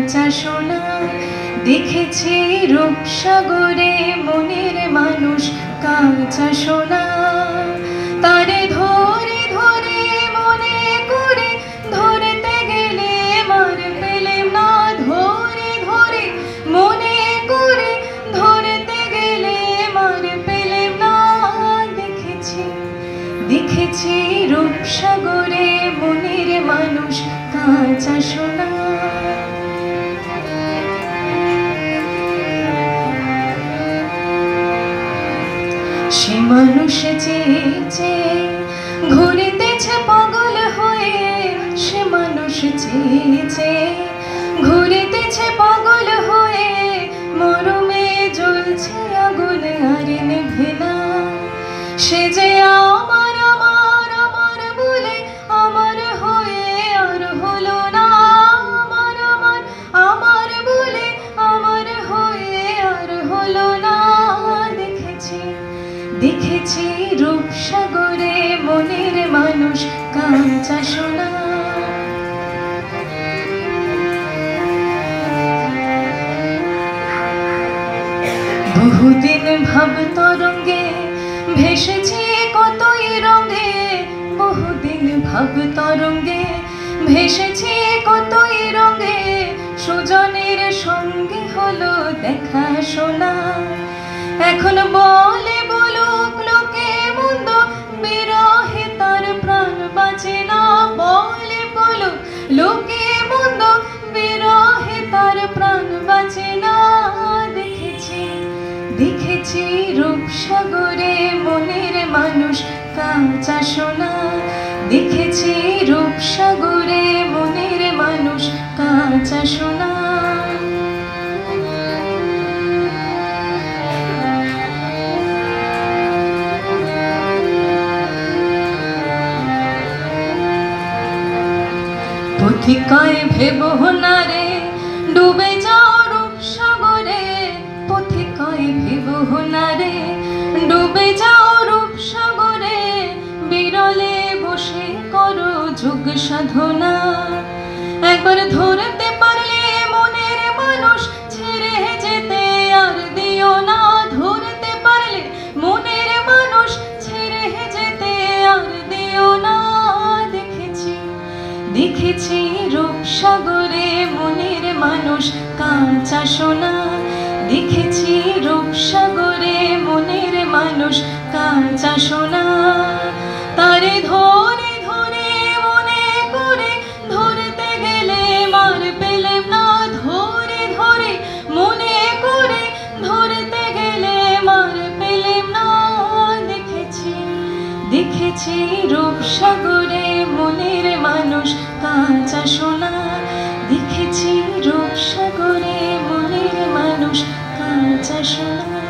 কাঁচা সোনা। দেখেছি রূপসাগরে মনের মানুষ কাঁচা সোনা। তারে ধরে ধরে মনে করে ধরতে গেলে মার পেলেম না। ধরে ধরে মনে করে ধরতে গেলে মার পেলেম না। দেখেছি দেখেছি রূপসাগরে মনের মানুষ কাঁচা সোনা। সে মানুষ চেয়েছে ঘুরিতেছে পাগল হয়ে। সে মানুষ চেয়েছে ঘুরিতেছে পাগল হয়ে। মরমে জ্বলছে আগুন আর নেভে না। সে যে আমার আমার আমার বলে আমার হয়ে আর হলো না। আমার আমার আমার বলে আমার হয়ে আর হলো না। দেখেছি দেখেছি রূপসাগরে মনের মানুষ কাঁচা সোনা। বহুদিন ভাব তরঙ্গে ভেসেছি কতই রঙে। বহুদিন ভাব তরঙ্গে ভেসেছি কতই রঙে। সুজনের সঙ্গে হলো দেখা শোনা। এখন বলে বলুক লোকে মন্দ বিরহে তার প্রাণ বাঁচে না। বলে বলুক লোকে মন্দ বিরহে তার প্রাণ বাঁচে না। দেখেছি দেখেছি রূপসাগরে মনের মানুষ কাঁচা সোনা। দেখেছি রূপসাগরে মনের মানুষ কাঁচা সোনা। পথিকায় ভেবো না রে ডুবে যাও রূপসাগরে। পথিকায় ভেবো না রে ডুবে যাও রূপসাগরে। বিরলে বসে করো যোগ সাধনা। একবার ধরতে পারলে মনের মানুষ ছেড়ে যেতে আর দিও না। ধরতে পারলে মনের মানুষ ছেড়ে যেতে আর দিও না। দেখেছি দেখেছি রূপসাগরে মনের মানুষ কাঁচা সোনা। দেখেছি রূপসাগরে মনের মানুষ কাঁচা সোনা। তারে ধরে ধরে মনে করে ধরতে গেলে মার পেলেম না। ধরে ধরে মনে করে ধরতে গেলে মার পেলেম না। দেখেছি দেখেছি রূপসাগরে মনের মানুষ কাঁচা সোনা। দেখেছি রূপসাগরে মনের মানুষ কাঁচা সোনা।